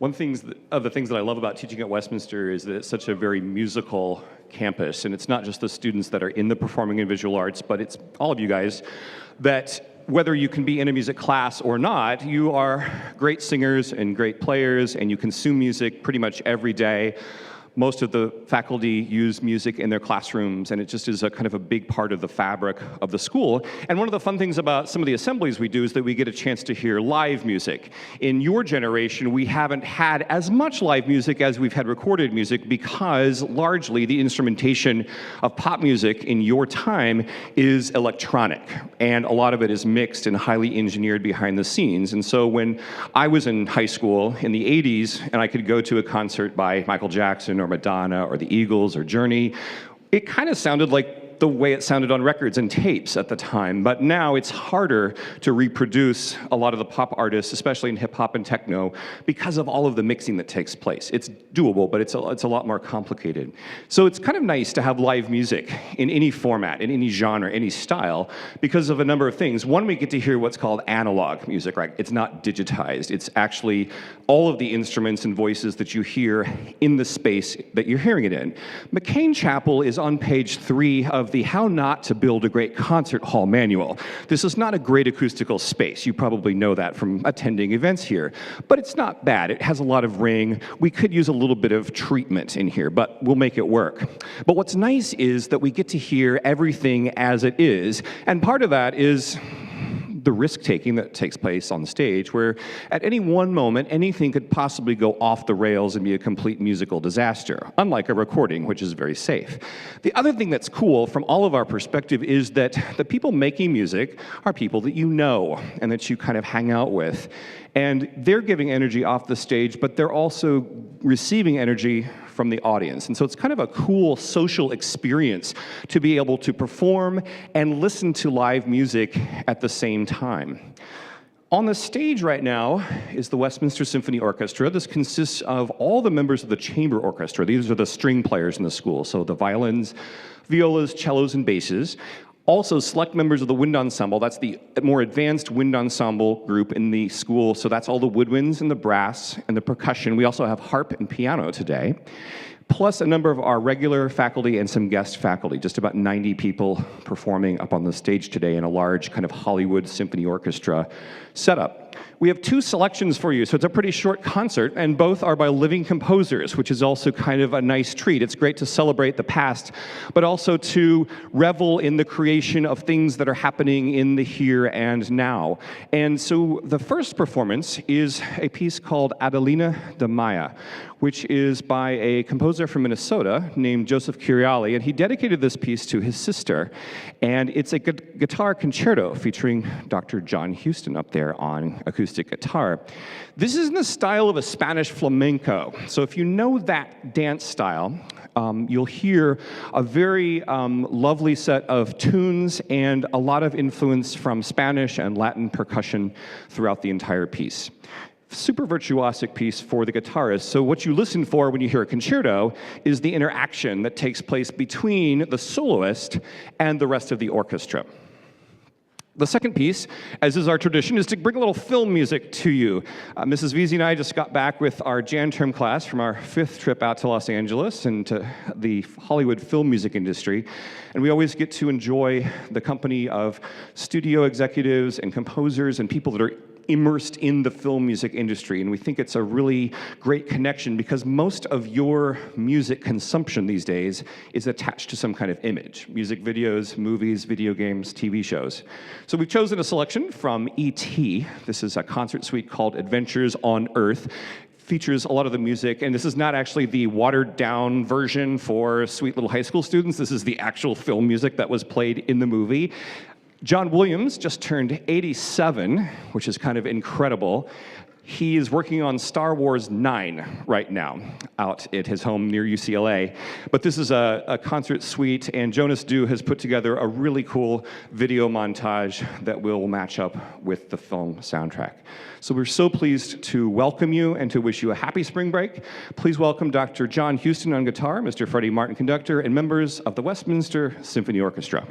Of the things that I love about teaching at Westminster is that it's such a very musical campus, and it's not just the students that are in the performing and visual arts, but it's all of you guys, that whether you can be in a music class or not, you are great singers and great players, and you consume music pretty much every day. Most of the faculty use music in their classrooms, and it just is a kind of a big part of the fabric of the school. And one of the fun things about some of the assemblies we do is that we get a chance to hear live music. In your generation, we haven't had as much live music as we've had recorded music because largely the instrumentation of pop music in your time is electronic, and a lot of it is mixed and highly engineered behind the scenes. And so when I was in high school in the 80s and I could go to a concert by Michael Jackson or Madonna or the Eagles or Journey, it kind of sounded like the way it sounded on records and tapes at the time. But now it's harder to reproduce a lot of the pop artists, especially in hip hop and techno, because of all of the mixing that takes place. It's doable, but it's a lot more complicated. So it's kind of nice to have live music in any format, in any genre, any style, because of a number of things. One, we get to hear what's called analog music, right? It's not digitized. It's actually all of the instruments and voices that you hear in the space that you're hearing it in. McCain Chapel is on page 3 of the How Not to Build a Great Concert Hall manual. This is not a great acoustical space. You probably know that from attending events here, but it's not bad. It has a lot of ring. We could use a little bit of treatment in here, but we'll make it work. But what's nice is that we get to hear everything as it is, and part of that is the risk-taking that takes place on stage, where at any one moment, anything could possibly go off the rails and be a complete musical disaster, unlike a recording, which is very safe. The other thing that's cool from all of our perspective is that the people making music are people that you know and that you kind of hang out with. And they're giving energy off the stage, but they're also receiving energy from the audience. And so it's kind of a cool social experience to be able to perform and listen to live music at the same time. On the stage right now is the Westminster Symphony Orchestra. This consists of all the members of the chamber orchestra. These are the string players in the school, so the violins, violas, cellos, and basses. Also, select members of the wind ensemble. That's the more advanced wind ensemble group in the school. So that's all the woodwinds and the brass and the percussion. We also have harp and piano today, plus a number of our regular faculty and some guest faculty, just about 90 people performing up on the stage today in a large kind of Hollywood symphony orchestra setup. We have 2 selections for you, so it's a pretty short concert, and both are by living composers, which is also kind of a nice treat. It's great to celebrate the past, but also to revel in the creation of things that are happening in the here and now. And so the first performance is a piece called Adelina de Maya, which is by a composer from Minnesota named Joseph Curiali, and he dedicated this piece to his sister. And it's a guitar concerto featuring Dr. John Huston up there on acoustic guitar. This is in the style of a Spanish flamenco. So if you know that dance style, you'll hear a very lovely set of tunes and a lot of influence from Spanish and Latin percussion throughout the entire piece. Super virtuosic piece for the guitarist. So what you listen for when you hear a concerto is the interaction that takes place between the soloist and the rest of the orchestra. The second piece, as is our tradition, is to bring a little film music to you. Mrs. Veazey and I just got back with our Jan term class from our 5th trip out to Los Angeles and to the Hollywood film music industry. And we always get to enjoy the company of studio executives and composers and people that are immersed in the film music industry, and we think it's a really great connection because most of your music consumption these days is attached to some kind of image. Music videos, movies, video games, TV shows. So we've chosen a selection from E.T. This is a concert suite called Adventures on Earth. Features a lot of the music, and this is not actually the watered-down version for sweet little high school students. This is the actual film music that was played in the movie. John Williams just turned 87, which is kind of incredible. He is working on Star Wars 9 right now, out at his home near UCLA. But this is a concert suite, and Jonas Due has put together a really cool video montage that will match up with the film soundtrack. So we're so pleased to welcome you and to wish you a happy spring break. Please welcome Dr. John Huston on guitar, Mr. Freddie Martin conductor, and members of the Westminster Symphony Orchestra.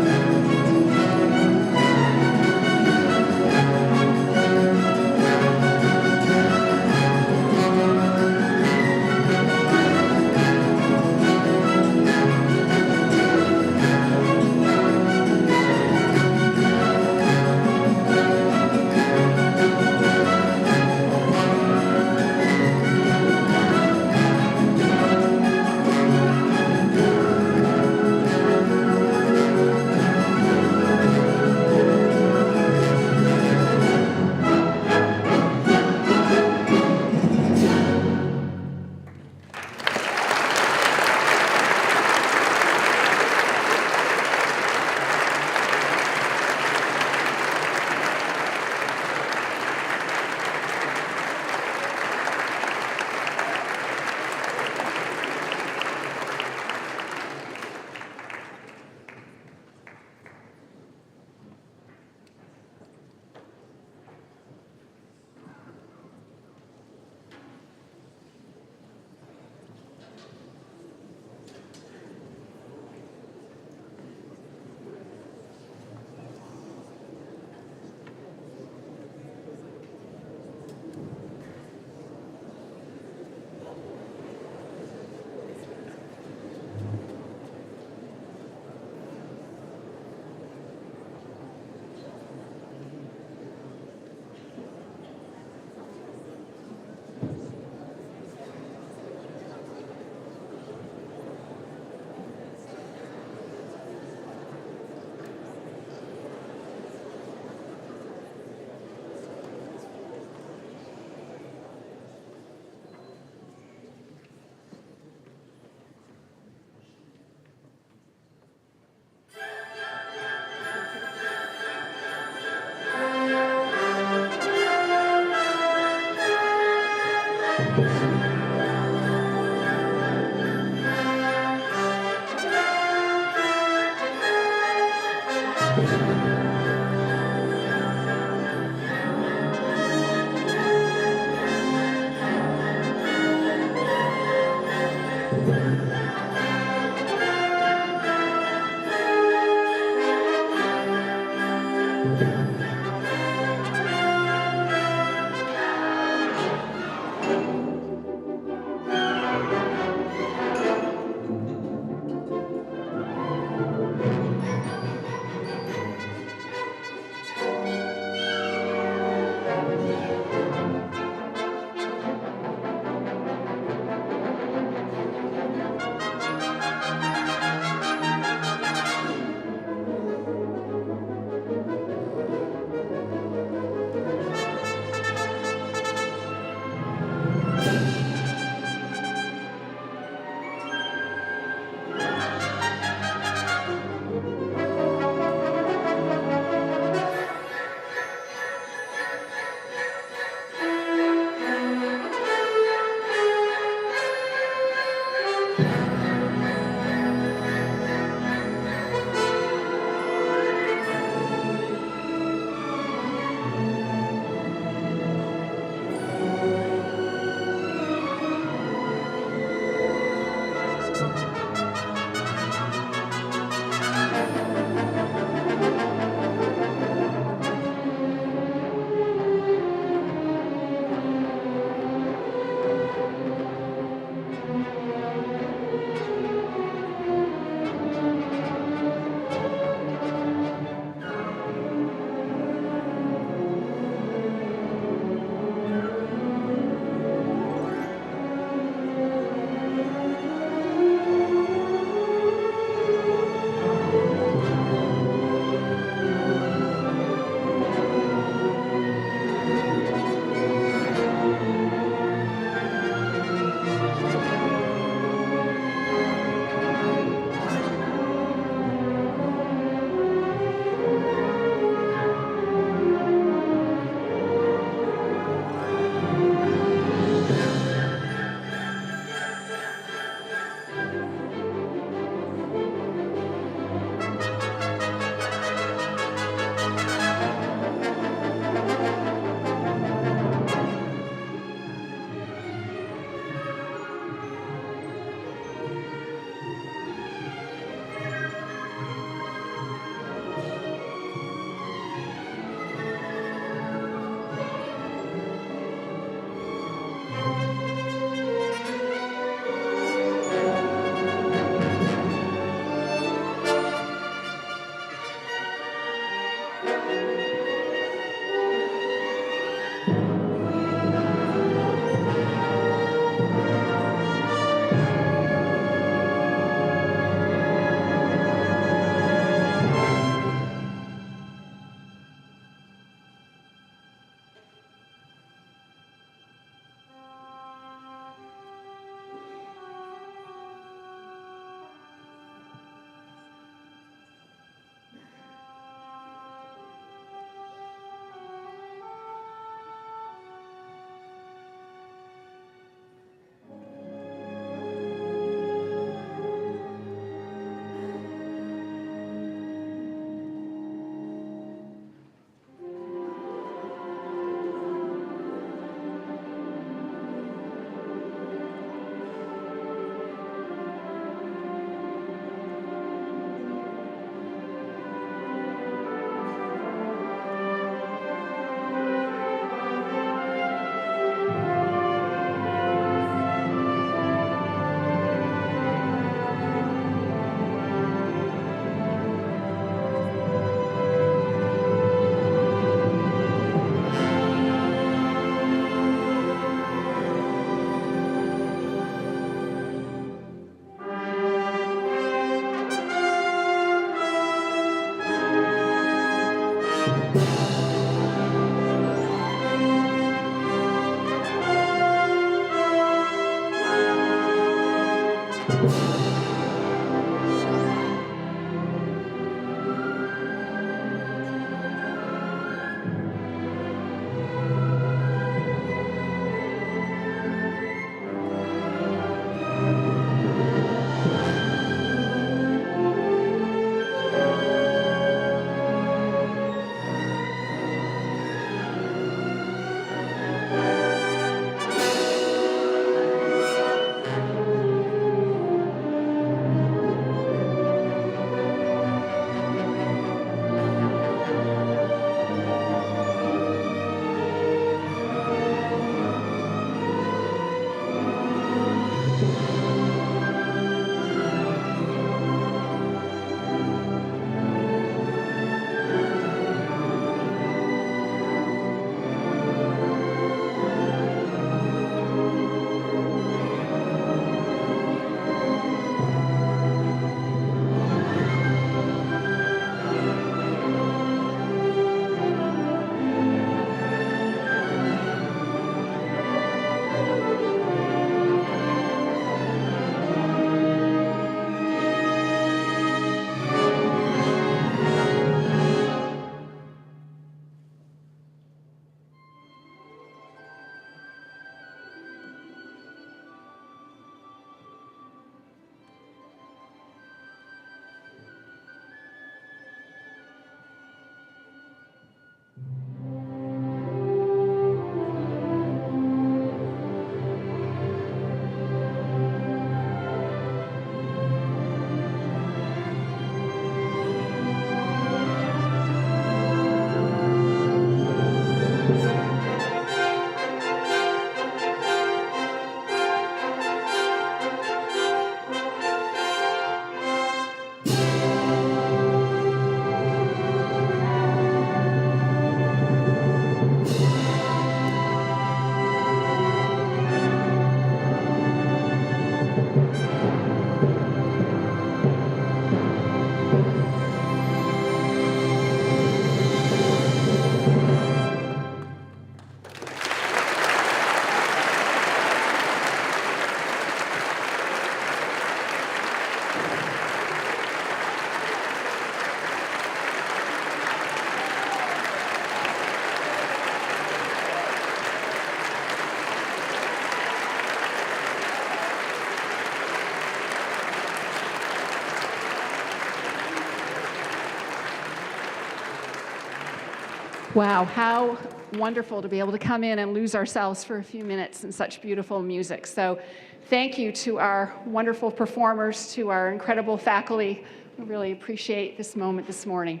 Wow, how wonderful to be able to come in and lose ourselves for a few minutes in such beautiful music. So thank you to our wonderful performers, to our incredible faculty. We really appreciate this moment this morning.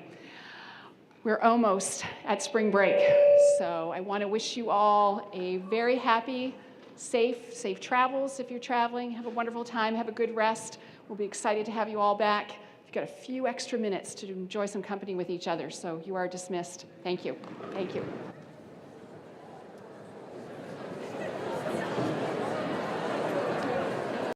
We're almost at spring break, so I want to wish you all a very happy, safe travels if you're traveling. Have a wonderful time, have a good rest. We'll be excited to have you all back. You've got a few extra minutes to enjoy some company with each other, so you are dismissed. Thank you. Thank you.